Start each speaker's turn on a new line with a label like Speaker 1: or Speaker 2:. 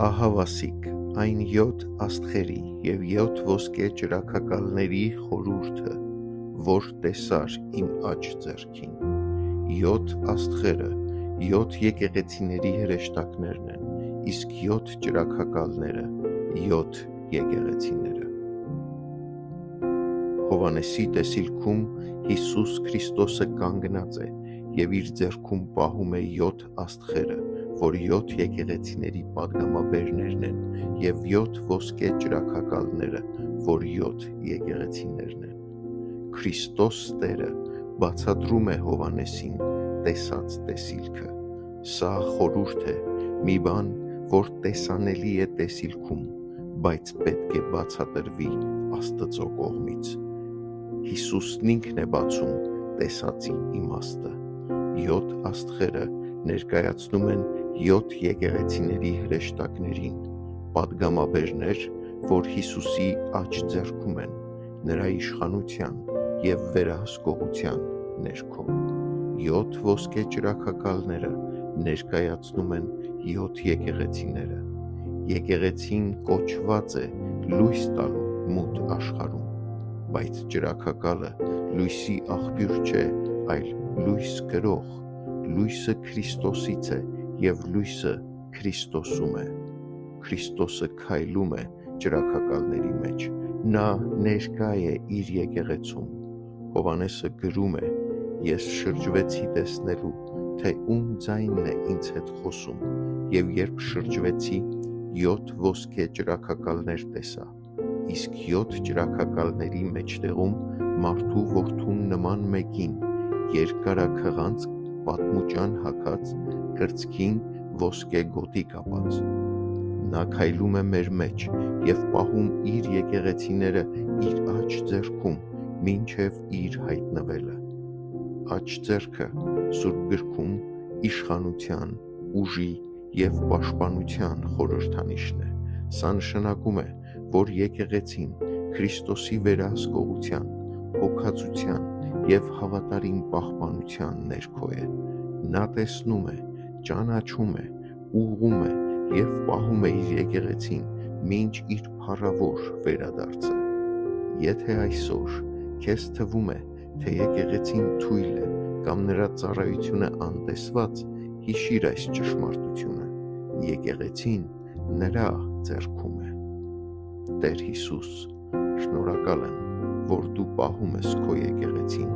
Speaker 1: Ահավասիկ այն 7 աստղերի և 7 ոսկե ճրագակալների խորհուրդը, որ տեսար իմ աջ ձեռքին։ 7 աստղերը 7 եկեղեցիների հրեշտակներն են, իսկ 7 ճրագակալները 7 եկեղեցիները։ Հովհաննեսի տեսիլքում Հիսուս Քրիստոսը կանգնած է և իր ձեռքում պահում է 7 աստղերը, որ 7 եկեղեցիների պատգամաբերներն են, և 7 ոսկե ճրագակալները, որ 7 եկեղեցիներն են։ Քրիստոս Տերը բացատրում է Հովհաննեսին տեսած տեսիլքը։ Սա խորհուրդ է, մի բան, որ տեսանելի է տեսիլքում, բայց պետք է բացատրվի Աստծո կողմից։ Հիսուսն ինքն է բացում տեսածի իմաստը։ 7 աստղերը ներկայացնում են 7 եկեղեցիների հրեշտակներին, պատգամաբերներ, որ Հիսուսի աջ ձեռքում են, նրա իշխանության և վերահսկողության ներքո։ 7 ոսկե ճրագակալները ներկայացնում են 7 եկեղեցիները։ Եկեղեցին կոչված է լույս տալու մութ աշխարհում, բայց ճրագակալը լույսի աղբյուր չէ, այլ լույս կրող։ Լույսը Քրիստոսից է և լույսը Քրիստոսում է։ Քրիստոսը քայլում է ճրագակալների մեջ, նա ներկա է իր եկեղեցում։ Հովհաննեսը գրում է. «Ես շրջվեցի տեսնելու, թե ում ձայնն է ինձ հետ խոսում, և երբ շրջվեցի, 7 ոսկե ճրագակալներ տեսա, իսկ 7 ճրագակալների մեջտեղում մարդու որդուն նման մեկին, երկարաքղանցք պատմուճան հագած, կրծքին ոսկե գոտի կապած։ Նա քայլում է մեր մեջ և պահում իր եկեղեցիները իր աջ ձեռքում, մինչև իր հայտնվելը։ Աջ ձեռքը Սուրբ գրքում իշխանության, ուժի և պաշտպանության խորհրդանիշն է։ Սա նշանակում է, որ եկեղեցին Քրիստոսի վերահսկողության, հոգացության և հավատարիմ պահպանության ներքո է։ Նա տեսնում է, ճանաչում է, ուղղում է և պահում է իր եկեղեցին մինչ իր փառավոր վերադարձը։ Եթե այսօր քեզ թվում է, թե եկեղեցին թույլ է կամ նրա ծառայությունը անտեսված, հիշիր այս ճշմարտությունը. եկեղեցին նրա ձեռքում է։ Տեր Հիսուս, շնորհակալ եմ, որ դու պահում ես քո եկեղեցին